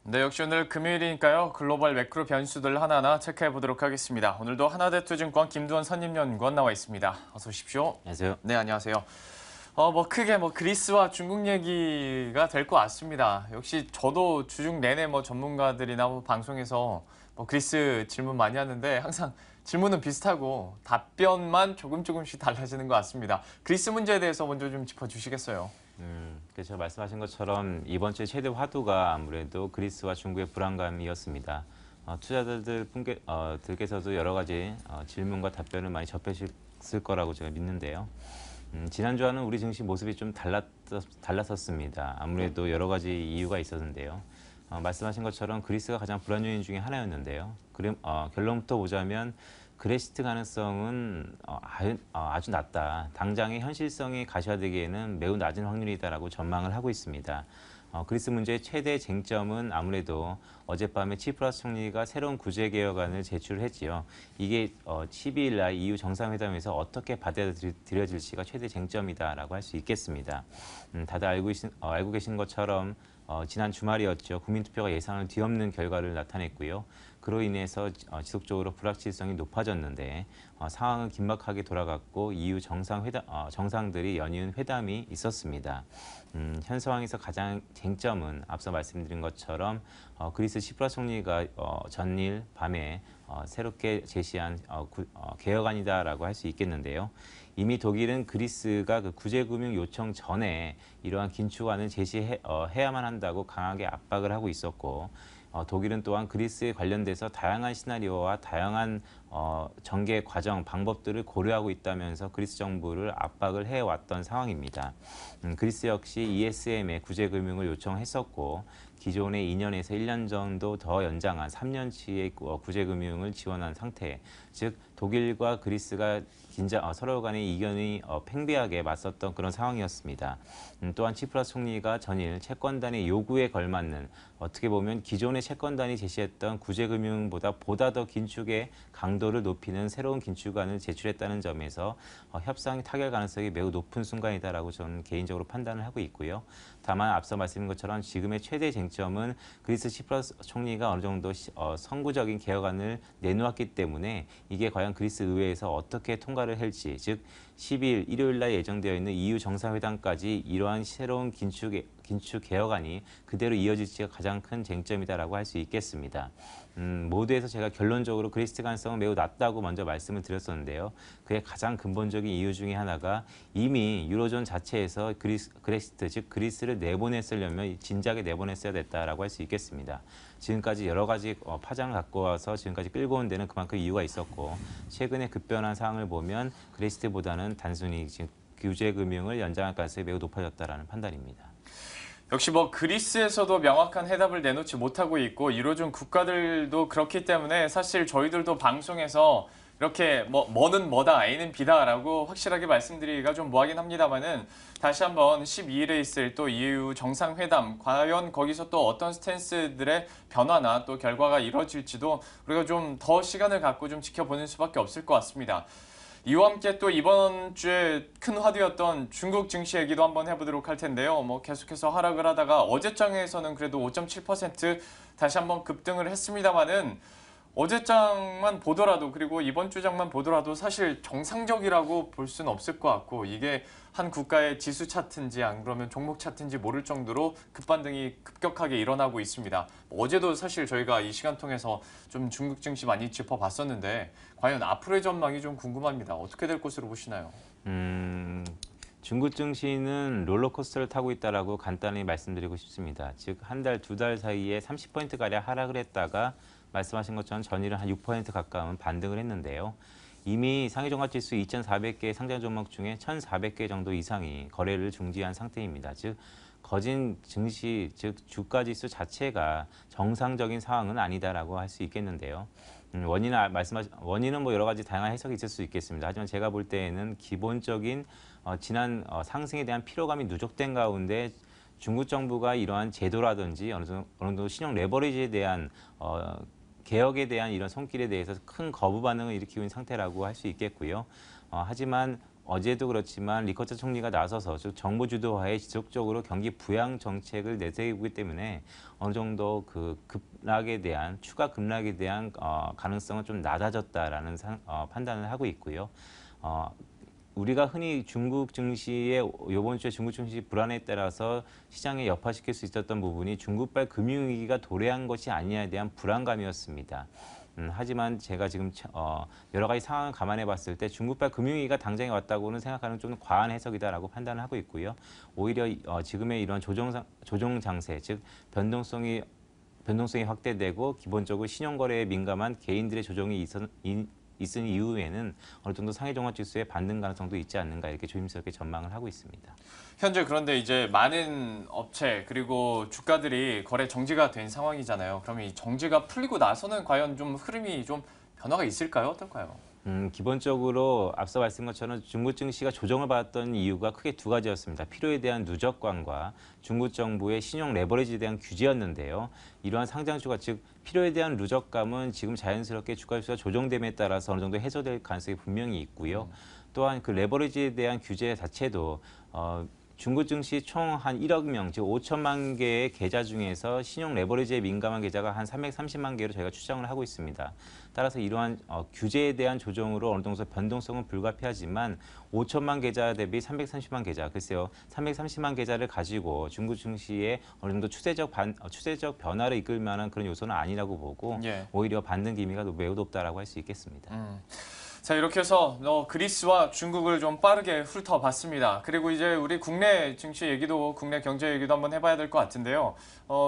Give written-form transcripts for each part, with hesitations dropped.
네, 역시 오늘 금요일이니까요. 글로벌 매크로 변수들 하나하나 체크해 보도록 하겠습니다. 오늘도 하나대투증권 김두원 선임연구원 나와 있습니다. 어서 오십시오. 안녕하세요. 네, 안녕하세요. 크게 그리스와 중국 얘기가 될 것 같습니다. 역시 저도 주중 내내 전문가들이나 방송에서 그리스 질문 많이 하는데 항상 질문은 비슷하고 답변만 조금씩 달라지는 것 같습니다. 그리스 문제에 대해서 먼저 좀 짚어주시겠어요? 그래서 말씀하신 것처럼 이번 주에 최대 화두가 아무래도 그리스와 중국의 불안감이었습니다. 투자자들께서도 여러 가지 질문과 답변을 많이 접하셨을 거라고 제가 믿는데요. 지난주와는 우리 증시 모습이 좀 달랐었습니다. 아무래도 여러 가지 이유가 있었는데요. 말씀하신 것처럼 그리스가 가장 불안 요인 중에 하나였는데요. 결론부터 보자면 그레시트 가능성은 아주 낮다. 당장의 현실성이 가셔되기에는 매우 낮은 확률이다라고 전망을 하고 있습니다. 그리스 문제의 최대 쟁점은 아무래도 어젯밤에 치프라스 총리가 새로운 구제개혁안을 제출했지요. 이게 12일 날 EU 정상회담에서 어떻게 받아들여질지가 최대 쟁점이다라고 할 수 있겠습니다. 다들 알고 계신 것처럼 지난 주말이었죠. 국민투표가 예상을 뒤엎는 결과를 나타냈고요. 그로 인해서 지속적으로 불확실성이 높아졌는데 상황은 긴박하게 돌아갔고 EU 정상들이 연이은 회담이 있었습니다. 현 상황에서 가장 쟁점은 앞서 말씀드린 것처럼 그리스 치프라스 총리가 전일 밤에 새롭게 제시한 개혁안이다라고 할 수 있겠는데요. 이미 독일은 그리스가 그 구제금융 요청 전에 이러한 긴축안을 제시해야만 한다고 강하게 압박을 하고 있었고, 독일은 또한 그리스에 관련돼서 다양한 시나리오와 다양한 전개 과정, 방법들을 고려하고 있다면서 그리스 정부를 압박을 해왔던 상황입니다. 그리스 역시 ESM에 구제금융을 요청했었고, 기존의 2년에서 1년 정도 더 연장한 3년치의 구제금융을 지원한 상태, 즉 독일과 그리스가 서로 간의 이견이 팽배하게 맞섰던 그런 상황이었습니다. 또한 치프라스 총리가 전일 채권단의 요구에 걸맞는, 어떻게 보면 기존의 채권단이 제시했던 구제금융보다 더 긴축의 강도를 높이는 새로운 긴축안을 제출했다는 점에서 협상이 타결 가능성이 매우 높은 순간이다라고 저는 개인적으로 판단을 하고 있고요. 다만 앞서 말씀드린 것처럼 지금의 최대 쟁점은 그리스 치프라스 총리가 어느 정도 선구적인 개혁안을 내놓았기 때문에 이게 과연 그리스 의회에서 어떻게 통과를 할지, 즉 12일 일요일 날 예정되어 있는 EU 정상회담까지 이러한 새로운 긴축 개혁안이 그대로 이어질지가 가장 큰 쟁점이다라고 할 수 있겠습니다. 모두에서 제가 결론적으로 그리스 가능성은 매우 낮다고 먼저 말씀을 드렸었는데요. 그의 가장 근본적인 이유 중에 하나가 이미 유로존 자체에서 그레시트, 즉 그리스를 내보냈으려면 진작에 내보냈어야 됐다라고 할 수 있겠습니다. 지금까지 여러 가지 파장을 갖고 와서 지금까지 끌고 온 데는 그만큼 이유가 있었고, 최근에 급변한 상황을 보면 그레시트보다는 단순히 지금 규제금융을 연장할 가능성이 매우 높아졌다라는 판단입니다. 역시 그리스에서도 명확한 해답을 내놓지 못하고 있고 유로존 국가들도 그렇기 때문에 사실 저희들도 방송에서 이렇게 뭐는 뭐다, A는 B다라고 확실하게 말씀드리기가 좀 뭐하긴 합니다만은 다시 한번 12일에 있을 또 EU 정상회담, 과연 거기서 또 어떤 스탠스들의 변화나 또 결과가 이뤄질지도 우리가 좀 더 시간을 갖고 좀 지켜보는 수밖에 없을 것 같습니다. 이와 함께 또 이번 주에 큰 화두였던 중국 증시 얘기도 한번 해보도록 할 텐데요. 계속해서 하락을 하다가 어제장에서는 그래도 5.7% 다시 한번 급등을 했습니다만은 어제장만 보더라도 그리고 이번 주장만 보더라도 사실 정상적이라고 볼 수는 없을 것 같고, 이게 한 국가의 지수 차트인지 안 그러면 종목 차트인지 모를 정도로 급반등이 급격하게 일어나고 있습니다. 어제도 사실 저희가 이 시간 통해서 좀 중국 증시 많이 짚어봤었는데 과연 앞으로의 전망이 좀 궁금합니다. 어떻게 될 것으로 보시나요? 중국 증시는 롤러코스터를 타고 있다라고 간단히 말씀드리고 싶습니다. 즉 한 달, 두 달 사이에 30%가량 하락을 했다가 말씀하신 것처럼 전일은 한 6% 가까운 반등을 했는데요. 이미 상해종합지수 2,400개 상장 종목 중에 1,400개 정도 이상이 거래를 중지한 상태입니다. 즉 거진 증시, 즉 주가지수 자체가 정상적인 상황은 아니다라고 할 수 있겠는데요. 원인은 여러 가지 다양한 해석이 있을 수 있겠습니다. 하지만 제가 볼 때에는 기본적인 지난 상승에 대한 피로감이 누적된 가운데 중국 정부가 이러한 제도라든지 어느 정도 신용 레버리지에 대한 개혁에 대한 이런 손길에 대해서 큰 거부 반응을 일으키고 있는 상태라고 할 수 있겠고요. 하지만 어제도 그렇지만 리커트 총리가 나서서 즉 정부 주도하에 지속적으로 경기 부양 정책을 내세우기 때문에 어느 정도 그 추가 급락에 대한 가능성은 좀 낮아졌다라는 판단을 하고 있고요. 우리가 흔히 중국 증시의 이번 주에 중국 증시 불안에 따라서 시장에 여파시킬 수 있었던 부분이 중국발 금융위기가 도래한 것이 아니냐에 대한 불안감이었습니다. 하지만 제가 지금 여러 가지 상황을 감안해 봤을 때 중국발 금융위기가 당장에 왔다고는 생각하는 좀 과한 해석이다라고 판단을 하고 있고요. 오히려 지금의 이런 조정 장세, 즉 변동성이 확대되고 기본적으로 신용거래에 민감한 개인들의 조정이 있은 이후에는 어느 정도 상해 종합 지수의 반등 가능성도 있지 않는가 이렇게 조심스럽게 전망을 하고 있습니다. 현재 그런데 이제 많은 업체 그리고 주가들이 거래 정지가 된 상황이잖아요. 그러면 이 정지가 풀리고 나서는 과연 좀 흐름이 좀 변화가 있을까요? 어떨까요? 기본적으로 앞서 말씀한 것처럼 중국 증시가 조정을 받았던 이유가 크게 두 가지였습니다. 필요에 대한 누적관과 중국 정부의 신용 레버리지에 대한 규제였는데요. 이러한 상장주가 즉 필요에 대한 누적감은 지금 자연스럽게 주가 지수가 조정됨에 따라서 어느 정도 해소될 가능성이 분명히 있고요. 또한 그 레버리지에 대한 규제 자체도 중국 증시 총 한 1억 명, 즉 5천만 개의 계좌 중에서 신용 레버리지에 민감한 계좌가 한 330만 개로 저희가 추정을 하고 있습니다. 따라서 이러한 규제에 대한 조정으로 어느 정도 변동성은 불가피하지만 5천만 계좌 대비 330만 계좌, 글쎄요, 330만 계좌를 가지고 중국 증시에 어느 정도 추세적 변화를 이끌 만한 그런 요소는 아니라고 보고 오히려 반등 기미가 매우 높다라고 할 수 있겠습니다. 자, 이렇게 해서 그리스와 중국을 좀 빠르게 훑어봤습니다. 그리고 이제 우리 국내 증시 얘기도 국내 경제 얘기도 한번 해봐야 될 것 같은데요.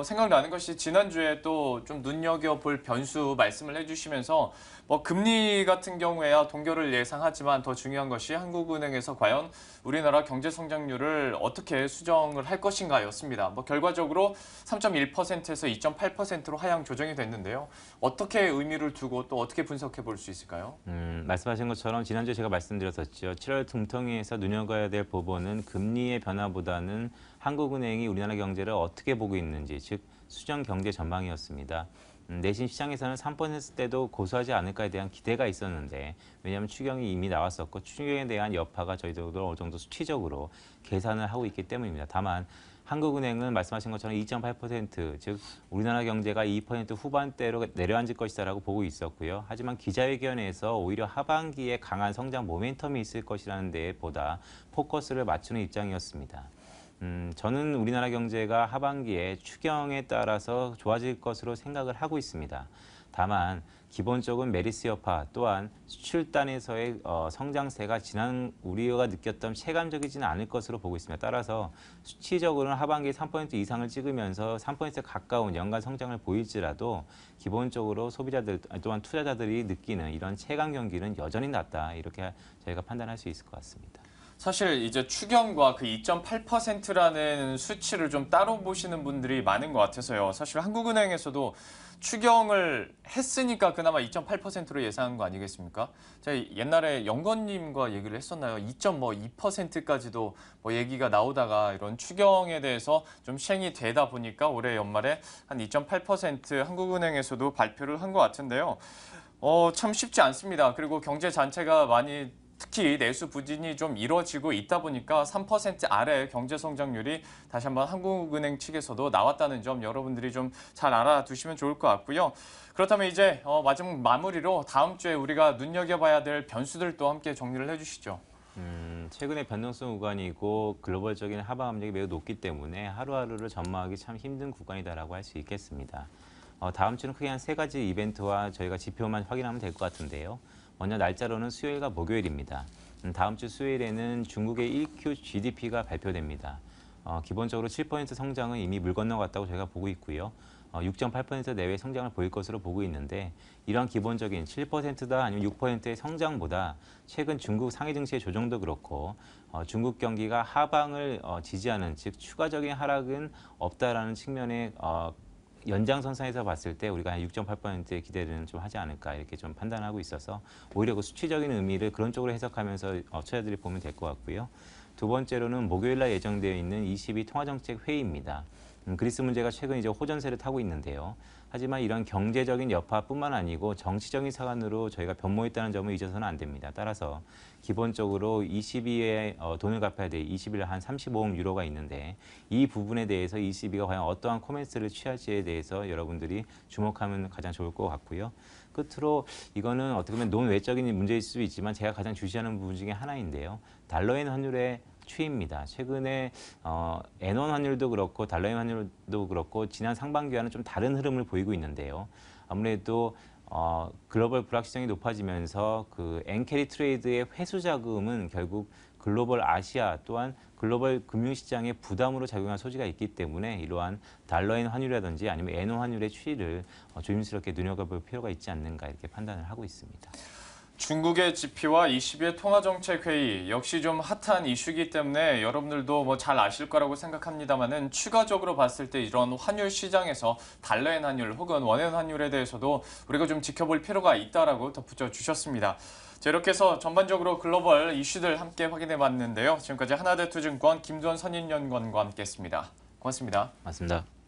생각나는 것이 지난주에 또 좀 눈여겨볼 변수 말씀을 해주시면서 뭐 금리 같은 경우에야 동결을 예상하지만 더 중요한 것이 한국은행에서 과연 우리나라 경제 성장률을 어떻게 수정을 할 것인가였습니다. 뭐 결과적으로 3.1%에서 2.8%로 하향 조정이 됐는데요. 어떻게 의미를 두고 또 어떻게 분석해 볼 수 있을까요? 말씀하신 것처럼 지난주에 제가 말씀드렸었죠. 7월 중통위에서 눈여겨야 될 부분은 금리의 변화보다는 한국은행이 우리나라 경제를 어떻게 보고 있는지, 즉 수정 경제 전망이었습니다. 내신 시장에서는 3%대도 고수하지 않을까에 대한 기대가 있었는데 왜냐하면 추경이 이미 나왔었고 추경에 대한 여파가 저희들도 어느 정도 수치적으로 계산을 하고 있기 때문입니다. 다만 한국은행은 말씀하신 것처럼 2.8%, 즉 우리나라 경제가 2% 후반대로 내려앉을 것이다라고 보고 있었고요. 하지만 기자회견에서 오히려 하반기에 강한 성장 모멘텀이 있을 것이라는 데에 보다 포커스를 맞추는 입장이었습니다. 저는 우리나라 경제가 하반기에 추경에 따라서 좋아질 것으로 생각을 하고 있습니다. 다만 기본적인 메리스 여파 또한 수출단에서의 성장세가 지난 우리가 느꼈던 체감적이지는 않을 것으로 보고 있습니다. 따라서 수치적으로는 하반기에 3% 이상을 찍으면서 3%에 가까운 연간 성장을 보일지라도 기본적으로 소비자들 또한 투자자들이 느끼는 이런 체감 경기는 여전히 낮다 이렇게 저희가 판단할 수 있을 것 같습니다. 사실 이제 추경과 그 2.8%라는 수치를 좀 따로 보시는 분들이 많은 것 같아서요. 사실 한국은행에서도 추경을 했으니까 그나마 2.8%로 예상한 거 아니겠습니까? 제가 옛날에 영건님과 얘기를 했었나요? 2.2%까지도 뭐 얘기가 나오다가 이런 추경에 대해서 좀 시행이 되다 보니까 올해 연말에 한 2.8% 한국은행에서도 발표를 한 것 같은데요. 참 쉽지 않습니다. 그리고 경제 자체가 많이 특히 내수 부진이 좀 이루어지고 있다 보니까 3% 아래 경제 성장률이 다시 한번 한국은행 측에서도 나왔다는 점 여러분들이 좀 잘 알아두시면 좋을 것 같고요. 그렇다면 이제 마지막 마무리로 다음 주에 우리가 눈여겨봐야 될 변수들도 함께 정리를 해주시죠. 최근에 변동성 구간이고 글로벌적인 하방 압력이 매우 높기 때문에 하루하루를 전망하기 참 힘든 구간이다라고 할 수 있겠습니다. 다음 주는 크게 한 세 가지 이벤트와 저희가 지표만 확인하면 될 것 같은데요. 먼저 날짜로는 수요일과 목요일입니다. 다음 주 수요일에는 중국의 1Q GDP가 발표됩니다. 기본적으로 7% 성장은 이미 물 건너갔다고 저희가 보고 있고요. 6.8% 내외 성장을 보일 것으로 보고 있는데 이런 기본적인 7%다 아니면 6%의 성장보다 최근 중국 상해 증시의 조정도 그렇고 중국 경기가 하방을 지지하는 즉 추가적인 하락은 없다라는 측면의 연장선상에서 봤을 때 우리가 한 6.8%의 기대를 좀 하지 않을까 이렇게 좀 판단하고 있어서 오히려 그 수치적인 의미를 그런 쪽으로 해석하면서 투자자들이 보면 될 것 같고요. 두 번째로는 목요일 날 예정되어 있는 22 통화정책 회의입니다. 그리스 문제가 최근 이제 호전세를 타고 있는데요. 하지만 이런 경제적인 여파뿐만 아니고 정치적인 사안으로 저희가 변모했다는 점을 잊어서는 안 됩니다. 따라서 기본적으로 ECB에 돈을 갚아야 될 20일 한 35억 유로가 있는데 이 부분에 대해서 ECB가 과연 어떠한 코멘트를 취할지에 대해서 여러분들이 주목하면 가장 좋을 것 같고요. 끝으로 이거는 어떻게 보면 논외적인 문제일 수도 있지만 제가 가장 주시하는 부분 중에 하나인데요. 달러엔 환율의 추이입니다. 최근에 엔원 환율도 그렇고 달러엔 환율도 그렇고 지난 상반기와는 좀 다른 흐름을 보이고 있는데요. 아무래도 글로벌 불확실성이 높아지면서 그 엔캐리 트레이드의 회수 자금은 결국 글로벌 아시아 또한 글로벌 금융시장의 부담으로 작용할 소지가 있기 때문에 이러한 달러엔 환율이라든지 아니면 엔원 환율의 추이를 조심스럽게 눈여겨볼 필요가 있지 않는가 이렇게 판단을 하고 있습니다. 중국의 GP와 22의 통화정책회의 역시 좀 핫한 이슈이기 때문에 여러분들도 뭐 잘 아실 거라고 생각합니다만은 추가적으로 봤을 때 이런 환율 시장에서 달러엔 환율 혹은 원엔 환율에 대해서도 우리가 좀 지켜볼 필요가 있다라고 덧붙여 주셨습니다. 자, 이렇게 해서 전반적으로 글로벌 이슈들 함께 확인해 봤는데요. 지금까지 하나대투증권 김두원 선임연구원과 함께했습니다. 고맙습니다. 맞습니다.